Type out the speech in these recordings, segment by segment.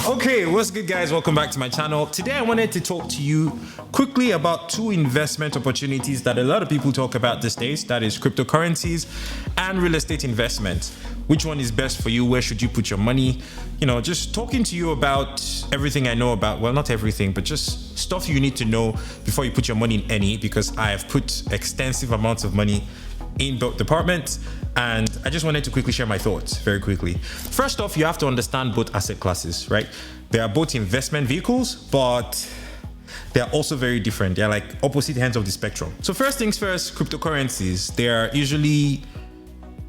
Okay, what's good, guys? Welcome back to my channel. Today I wanted to talk to you quickly about two investment opportunities that a lot of people talk about these days. That is cryptocurrencies and real estate investment. Which one is best for you? Where should you put your money? You know, just talking to you about everything I know about, well, not everything, but just stuff you need to know before you put your money in any, because I have put extensive amounts of money in both departments, and I just wanted to quickly share my thoughts very quickly. First off, you have to understand both asset classes, right? They are both investment vehicles, but they are also very different. They're like opposite ends of the spectrum. So first things first, cryptocurrencies. They are usually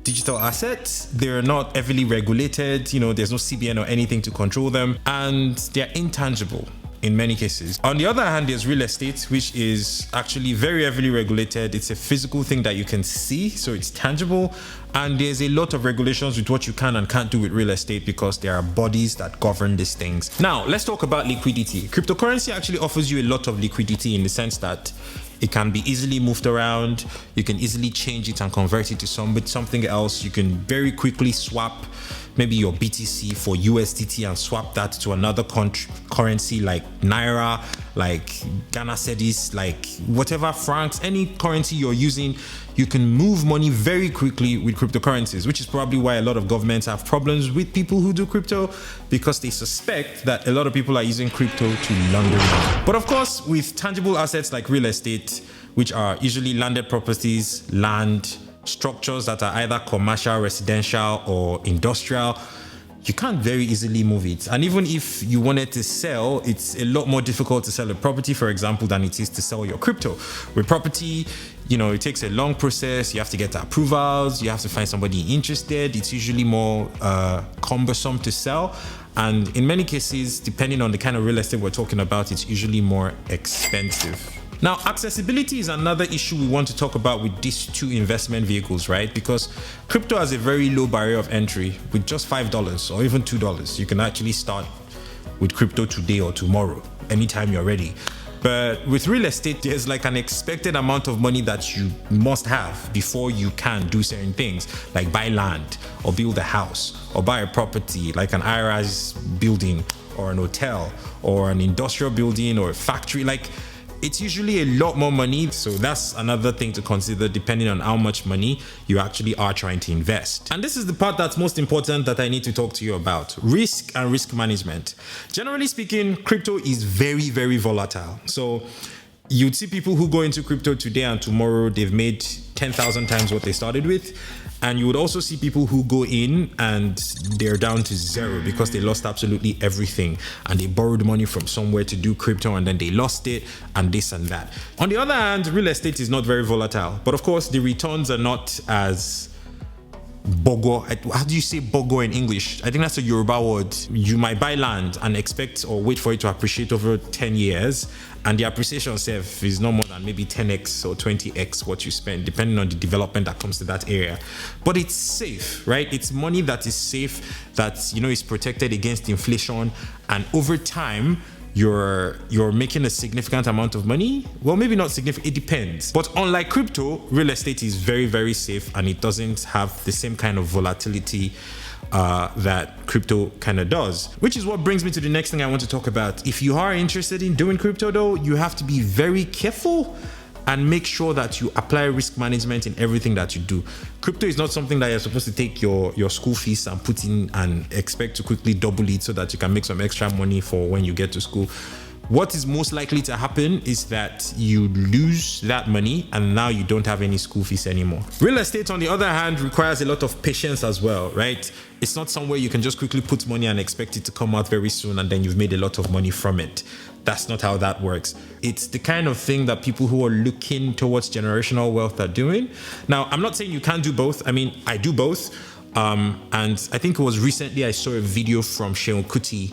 digital assets. They're not heavily regulated. You know, there's no CBN or anything to control them, and they're intangible in many cases. On the other hand, there's real estate, which is actually very heavily regulated. It's a physical thing that you can see, so it's tangible. And there's a lot of regulations with what you can and can't do with real estate because there are bodies that govern these things. Now, let's talk about liquidity. Cryptocurrency actually offers you a lot of liquidity in the sense that it can be easily moved around. You can easily change it and convert it to something else. You can very quickly swap maybe your BTC for USDT and swap that to another currency like Naira, like Ghana cedis, like whatever francs, any currency you're using. You can move money very quickly with cryptocurrencies, which is probably why a lot of governments have problems with people who do crypto, because they suspect that a lot of people are using crypto to launder money. But of course, with tangible assets like real estate, which are usually landed properties, land, structures that are either commercial, residential, or industrial, you can't very easily move it. And even if you wanted to sell, it's a lot more difficult to sell a property, for example, than it is to sell your crypto. With property, you know, it takes a long process. You have to get approvals. You have to find somebody interested. It's usually more cumbersome to sell. And in many cases, depending on the kind of real estate we're talking about, it's usually more expensive. Now, accessibility is another issue we want to talk about with these two investment vehicles, right? Because crypto has a very low barrier of entry. With just $5 or even $2, you can actually start with crypto today or tomorrow, anytime you're ready. But with real estate, there's like an expected amount of money that you must have before you can do certain things, like buy land or build a house or buy a property like an high-rise building or an hotel or an industrial building or a factory. Like, it's usually a lot more money. So that's another thing to consider depending on how much money you actually are trying to invest. And this is the part that's most important that I need to talk to you about: risk and risk management. Generally speaking, crypto is very, very volatile. So you'd see people who go into crypto today and tomorrow they've made 10,000 times what they started with. And you would also see people who go in and they're down to zero because they lost absolutely everything and they borrowed money from somewhere to do crypto and then they lost it and this and that. On the other hand, real estate is not very volatile, but of course the returns are not as bogo. How do you say bogo in English? I think that's a Yoruba word. You might buy land and expect or wait for it to appreciate over 10 years, and the appreciation itself is no more than maybe 10x or 20x what you spend, depending on the development that comes to that area. But it's safe, right? It's money that is safe, that, you know, is protected against inflation, and over time you're making a significant amount of money. Well, maybe not significant, it depends. But unlike crypto, real estate is very, very safe, and it doesn't have the same kind of volatility that crypto kind of does. Which is what brings me to the next thing I want to talk about. If you are interested in doing crypto though, you have to be very careful and make sure that you apply risk management in everything that you do. Crypto is not something that you're supposed to take your school fees and put in and expect to quickly double it so that you can make some extra money for when you get to school. What is most likely to happen is that you lose that money and now you don't have any school fees anymore. Real estate, on the other hand, requires a lot of patience as well, right? It's not somewhere you can just quickly put money and expect it to come out very soon and then you've made a lot of money from it. That's not how that works. It's the kind of thing that people who are looking towards generational wealth are doing. Now, I'm not saying you can't do both. I mean, I do both. And I think it was recently I saw a video from Seun Kuti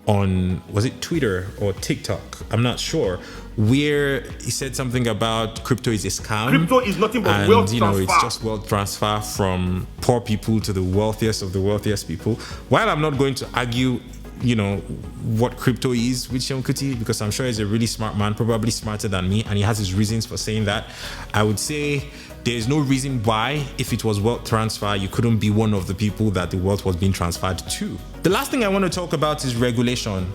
on, was it Twitter or TikTok? I'm not sure, where he said something about crypto is a scam. Crypto is nothing but wealth transfer. It's just wealth transfer from poor people to the wealthiest of the wealthiest people. While I'm not going to argue, what crypto is with Seun Kuti, because I'm sure he's a really smart man, probably smarter than me, and he has his reasons for saying that, I would say there is no reason why, if it was wealth transfer, you couldn't be one of the people that the wealth was being transferred to. The last thing I want to talk about is regulation.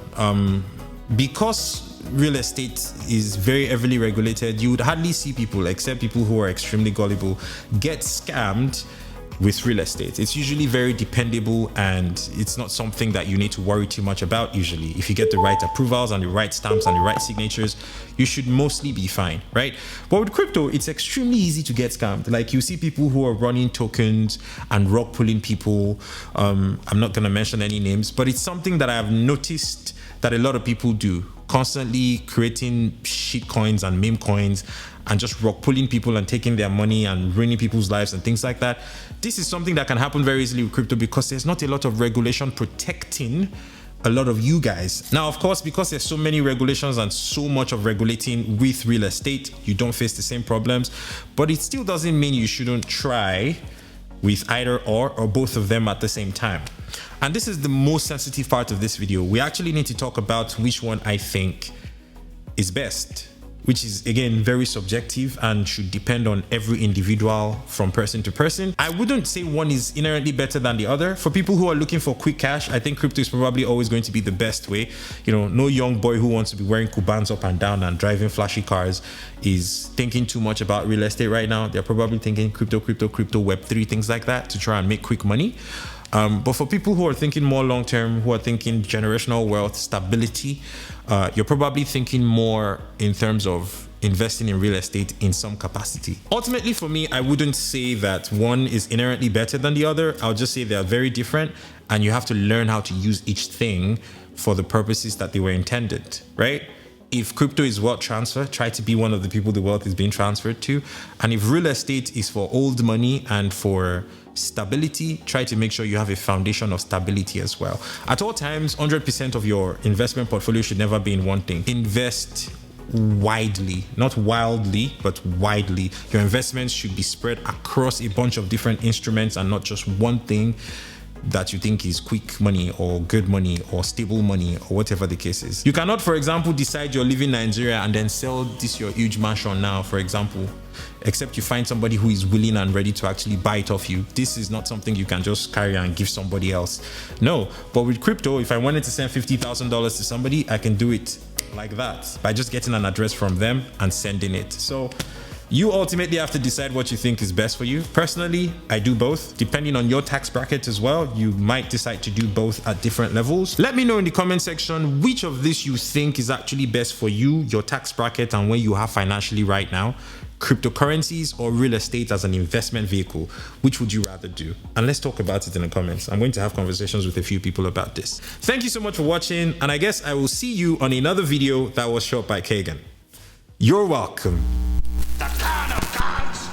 Because real estate is very heavily regulated, you would hardly see people, except people who are extremely gullible, get scammed with real estate. It's usually very dependable, and it's not something that you need to worry too much about usually. If you get the right approvals and the right stamps and the right signatures, you should mostly be fine, right? But with crypto, it's extremely easy to get scammed. Like, you see people who are running tokens and rug pulling people. I'm not going to mention any names, but it's something that I've noticed that a lot of people do, constantly creating shit coins and meme coins and just rug pulling people and taking their money and ruining people's lives and things like that. This is something that can happen very easily with crypto because there's not a lot of regulation protecting a lot of you guys. Now, of course, because there's so many regulations and so much of regulating with real estate, you don't face the same problems, but it still doesn't mean you shouldn't try with either or both of them at the same time. And this is the most sensitive part of this video. We actually need to talk about which one I think is best, which is, again, very subjective and should depend on every individual from person to person. I wouldn't say one is inherently better than the other. For people who are looking for quick cash, I think crypto is probably always going to be the best way. You know, no young boy who wants to be wearing Cubans up and down and driving flashy cars is thinking too much about real estate right now. They're probably thinking crypto, Web3, things like that to try and make quick money. But for people who are thinking more long-term, who are thinking generational wealth, stability, you're probably thinking more in terms of investing in real estate in some capacity. Ultimately, for me, I wouldn't say that one is inherently better than the other. I'll just say they are very different, and you have to learn how to use each thing for the purposes that they were intended, right? If crypto is wealth transfer, try to be one of the people the wealth is being transferred to. And if real estate is for old money and for stability, try to make sure you have a foundation of stability as well. At all times, 100% of your investment portfolio should never be in one thing. Invest widely, not wildly, but widely. Your investments should be spread across a bunch of different instruments and not just one thing that you think is quick money or good money or stable money or whatever the case is. You cannot, for example, decide you're leaving Nigeria and then sell this your huge mansion now, for example, except you find somebody who is willing and ready to actually buy it off you. This is not something you can just carry and give somebody else. No, but with crypto, if I wanted to send $50,000 to somebody, I can do it like that by just getting an address from them and sending it. So you ultimately have to decide what you think is best for you. Personally, I do both. Depending on your tax bracket as well, you might decide to do both at different levels. Let me know in the comment section which of this you think is actually best for you, your tax bracket, and where you have financially right now. Cryptocurrencies or real estate as an investment vehicle. Which would you rather do? And let's talk about it in the comments. I'm going to have conversations with a few people about this. Thank you so much for watching, and I guess I will see you on another video that was shot by Kagan. You're welcome. The kind of gods